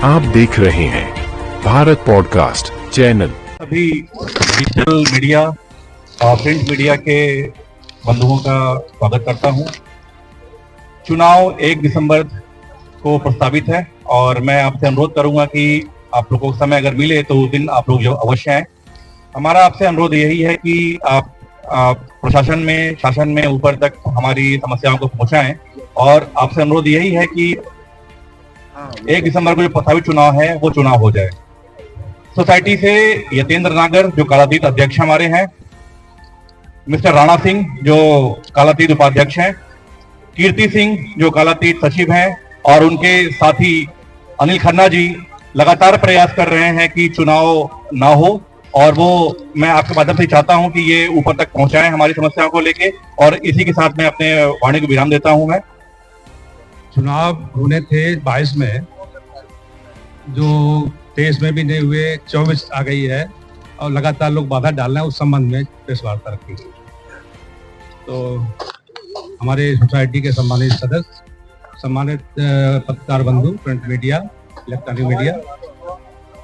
आप देख रहे हैं भारत पॉडकास्ट चैनल। सभी डिजिटल मीडिया और प्रिंट मीडिया के बंधुओं का स्वागत करता हूं। चुनाव 1 दिसंबर को प्रस्तावित है और मैं आपसे अनुरोध करूंगा कि आप लोगों को समय अगर मिले तो उस दिन आप लोग जो अवश्य आए। हमारा आपसे अनुरोध यही है कि आप प्रशासन में, शासन में ऊपर तक हमारी समस्याओं को पहुंचाएं और आपसे अनुरोध यही है कि 1 दिसंबर को जो प्रस्तावित चुनाव है वो चुनाव हो जाए। सोसाइटी से यतेंद्र नागर जो कालातीत अध्यक्ष हमारे हैं, मिस्टर राणा सिंह जो कालातीत उपाध्यक्ष हैं, कीर्ति सिंह जो कालातीत सचिव हैं और उनके साथी अनिल खन्ना जी लगातार प्रयास कर रहे हैं कि चुनाव ना हो और वो मैं आपके माध्यम से चाहता हूं कि ये ऊपर तक पहुंचाएं हमारी समस्याओं को लेके। और इसी के साथ मैं अपने वाणी को विराम देता हूं। मैं चुनाव होने थे 22 में, जो 23 में भी नहीं हुए, 24 आ गई है और लगातार लोग बाधा डाल रहे हैं। उस संबंध में प्रेस वार्ता रखी गई। तो हमारे सोसाइटी के सम्मानित सदस्य, सम्मानित पत्रकार बंधु, प्रिंट मीडिया, इलेक्ट्रॉनिक मीडिया,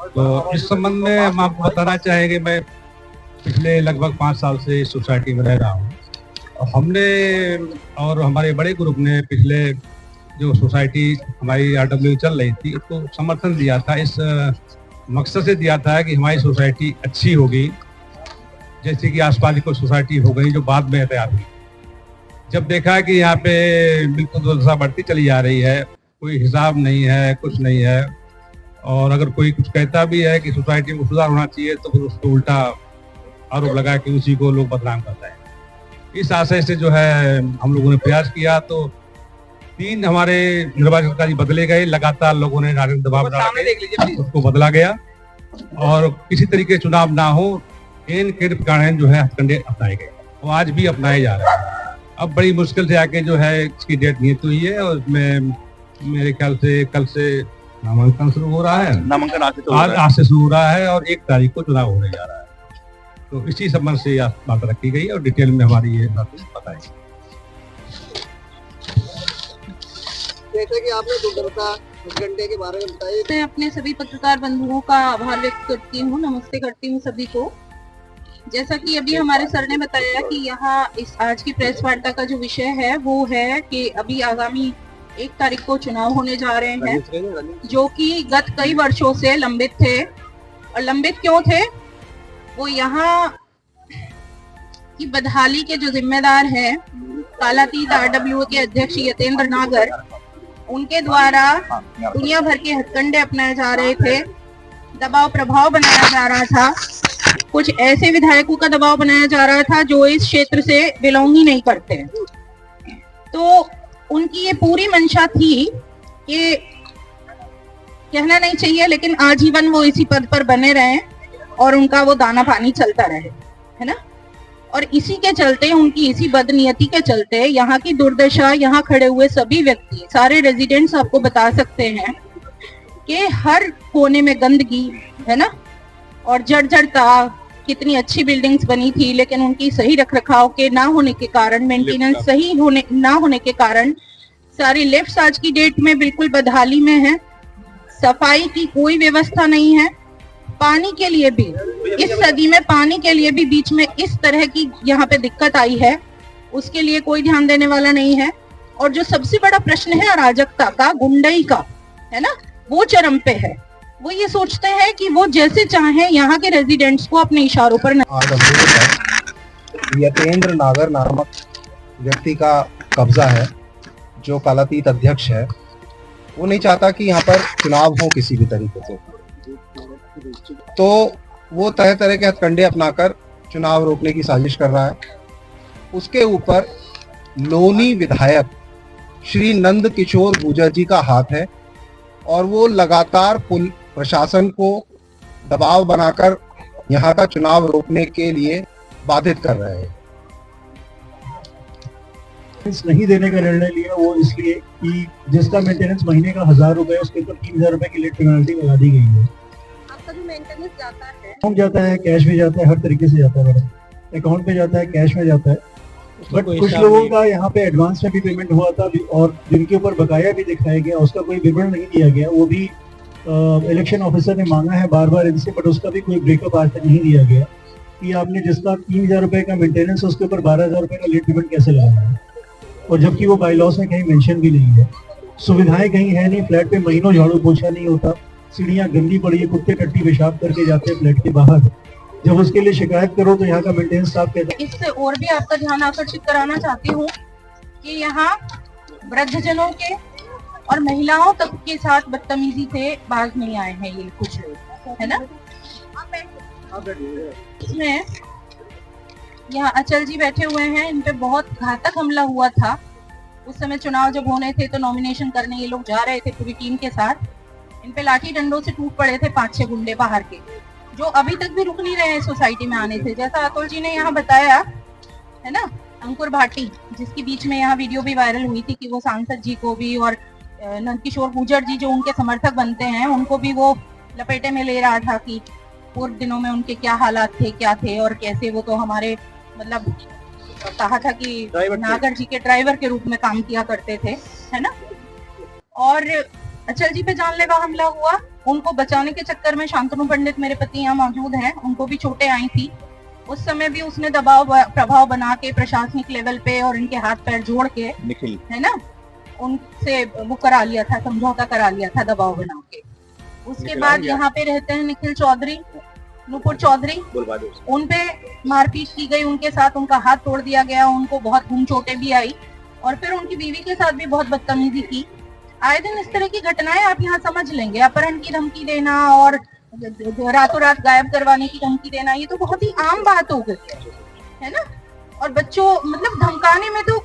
तो इस संबंध में हम आपको बताना चाहेंगे, मैं पिछले लगभग 5 साल से इस सोसाइटी में रह रहा हूँ और हमने और हमारे बड़े ग्रुप ने पिछले जो सोसाइटी हमारी RW चल रही थी उसको समर्थन दिया था। इस मकसद से दिया था कि हमारी सोसाइटी अच्छी होगी, जैसे कि आसपास की कोई सोसाइटी हो गई जो बाद में तैयार हुई। जब देखा कि यहाँ पे बिल्कुल दुर्दशा बढ़ती चली जा रही है, कोई हिसाब नहीं है, कुछ नहीं है, और अगर कोई कुछ कहता भी है कि सोसाइटी में सुधार होना चाहिए तो फिर उसको उल्टा आरोप लगा कि उसी को लोग बदनाम करते हैं। इस आशय से जो है हम लोगों ने प्रयास किया, तो 3 हमारे निर्वाचन अधिकारी बदले गए। लगातार लोगों ने नागरिक दबाव डाला, उसको बदला गया और किसी तरीके चुनाव ना हो इन के कारण जो है हथकंडे अपनाए गए और आज भी अपनाए जा रहे हैं। अब बड़ी मुश्किल से आके जो है इसकी डेट नियत हुई है और उसमें मेरे ख्याल से कल से नामांकन शुरू हो रहा है। नामांकन आज से शुरू हो रहा है और 1 तारीख को चुनाव होने जा रहा है। तो इसी संबंध से बात रखी गई और डिटेल में हमारी ये बातें बताई। जैसे कि आपने दुर्दशा घंटे के बारे में बताया, मैं अपने सभी पत्रकार बंधुओं का आभार व्यक्त करती हूँ, नमस्ते करती हूँ सभी को। जैसा कि अभी हमारे सर ने बताया कि यहाँ इस आज की प्रेस वार्ता का जो विषय है वो है कि अभी आगामी 1 तारीख को चुनाव होने जा रहे हैं, जो कि गत कई वर्षों से लंबित थे। और लंबित क्यों थे? वो यहाँ की बदहाली के जो जिम्मेदार हैं, कालातीत RW के अध्यक्ष यतेंद्र नागर, उनके द्वारा दुनिया भर के हथकंडे अपनाए जा रहे थे, दबाव प्रभाव बनाया जा रहा था, कुछ ऐसे विधायकों का दबाव बनाया जा रहा था जो इस क्षेत्र से बिलोंग ही नहीं करते। तो उनकी ये पूरी मंशा थी कि कहना नहीं चाहिए लेकिन आजीवन वो इसी पद पर बने रहे और उनका वो दाना पानी चलता रहे, है ना। और इसी के चलते, उनकी इसी बदनीयती के चलते यहाँ की दुर्दशा, यहाँ खड़े हुए सभी व्यक्ति, सारे रेजिडेंट्स आपको बता सकते हैं कि हर कोने में गंदगी है ना, और जर्जरता। कितनी अच्छी बिल्डिंग्स बनी थी लेकिन उनकी सही रखरखाव के ना होने के कारण, मेंटेनेंस सही ना होने के कारण सारी लिफ्ट्स आज की डेट में बिल्कुल बदहाली में है। सफाई की कोई व्यवस्था नहीं है। पानी के लिए भी, इस सदी में पानी के लिए भी बीच में इस तरह की यहाँ पे दिक्कत आई है, उसके लिए कोई ध्यान देने वाला नहीं है। और जो सबसे बड़ा प्रश्न है अराजकता का, गुंडई का, है ना, वो चरम पे है। वो ये सोचते हैं कि वो जैसे चाहें यहाँ के रेजिडेंट्स को अपने इशारों पर यतेंद्र नागर नामक व्यक्ति का कब्जा है, जो कालातीत अध्यक्ष है। वो नहीं चाहता कि यहाँ पर चुनाव हो किसी भी तरीके से, तो वो तरह तरह के हथकंडे अपनाकर चुनाव रोकने की साजिश कर रहा है। उसके ऊपर लोनी विधायक श्री नंद किशोर गुर्जर जी का हाथ है और वो लगातार प्रशासन को दबाव बनाकर यहाँ का चुनाव रोकने के लिए बाधित कर रहे हैं। नहीं देने का निर्णय लिया वो इसलिए कि जिसका मेंटेनेंस महीने का 1000 रुपए, उसके ऊपर 3000 रुपए की लेट पेनल्टी लगा दी गई है। आपका जो मेंटेनेंस जाता है, अकाउंट जाता है, कैश में जाता है, हर तरीके से जाता है मैडम। अकाउंट पे जाता है, कैश में जाता है, बट कुछ लोगों का यहाँ पे एडवांस में भी पेमेंट हुआ था और जिनके ऊपर बकाया भी दिखाया गया, उसका कोई विवरण नहीं दिया गया, वो भी इलेक्शन ऑफिसर ने मांगा है बार बार इनसे, बट उसका भी कोई ब्रेकअप आज तक नहीं दिया गया कि आपने जिसका 3,000 रुपए का मेंटेनेंस उसके ऊपर 12,000 रुपए का लेट पेमेंट कैसे लगाया है, और जबकि वो बाई लॉस में कहीं मेंशन भी नहीं है। सुविधाएं कहीं है नहीं, फ्लैट पे महीनों झाड़ू पोछा नहीं होता, सीढ़ियां गंदी पड़ी है, कुत्ते टट्टी पेशाब करके जाते हैं फ्लैट के बाहर। जब उसके लिए शिकायत करो तो यहाँ का मेंटेनेंस स्टाफ कहता है। इससे और भी आपका ध्यान आकर्षित कराना चाहती हूँ कि यहाँ वृद्धजनों के और महिलाओं तक के साथ बदतमीजी से बाज नहीं आए हैं ये कुछ लोग, है ना। इसमें यहाँ अचल जी बैठे हुए हैं, इन पे बहुत घातक हमला हुआ था। उस समय चुनाव जब होने थे तो नॉमिनेशन करने ये लोग जा रहे थे पूरी टीम के साथ, इन पे लाठी डंडों से टूट पड़े थे 5-6 गुंडे बाहर के, जो अभी तक भी रुक नहीं रहे हैं सोसाइटी में आने से। जैसा अतुल जी ने यहाँ बताया है ना, अंकुर भाटी, जिसकी बीच में यहाँ वीडियो भी वायरल हुई थी कि वो सांसद जी को भी और नंदकिशोर गुर्जर जी जो उनके समर्थक बनते हैं उनको भी वो लपेटे में ले रहा था कि पूर्व दिनों में उनके क्या हालात थे, क्या थे और कैसे वो तो हमारे मतलब कहा था कि नागर जी के ड्राइवर के रूप में काम किया करते थे, है ना। और अचल जी पे जानलेवा हमला हुआ, उनको बचाने के चक्कर में शांतनु पंडित मेरे पति यहाँ मौजूद हैं, उनको भी चोटें आई थी। उस समय भी उसने प्रभाव बना के प्रशासनिक लेवल पे और इनके हाथ पैर जोड़ के है ना उनसे वो करा लिया था, समझौता करा लिया था दबाव बना के। उसके बाद यहाँ पे रहते हैं निखिल चौधरी, नुपुर चौधरी, उन पे मारपीट की गई, उनके साथ उनका हाथ तोड़ दिया गया, उनको बहुत खून चोटें भी आई और फिर उनकी बीवी के साथ भी बहुत बदतमीजी की। आए दिन इस तरह की घटनाएं आप यहाँ समझ लेंगे। अपहरण की धमकी देना और रातों रात गायब करवाने की धमकी देना, ये तो बहुत ही आम बात हो गई है ना। और बच्चों मतलब धमकाने में तो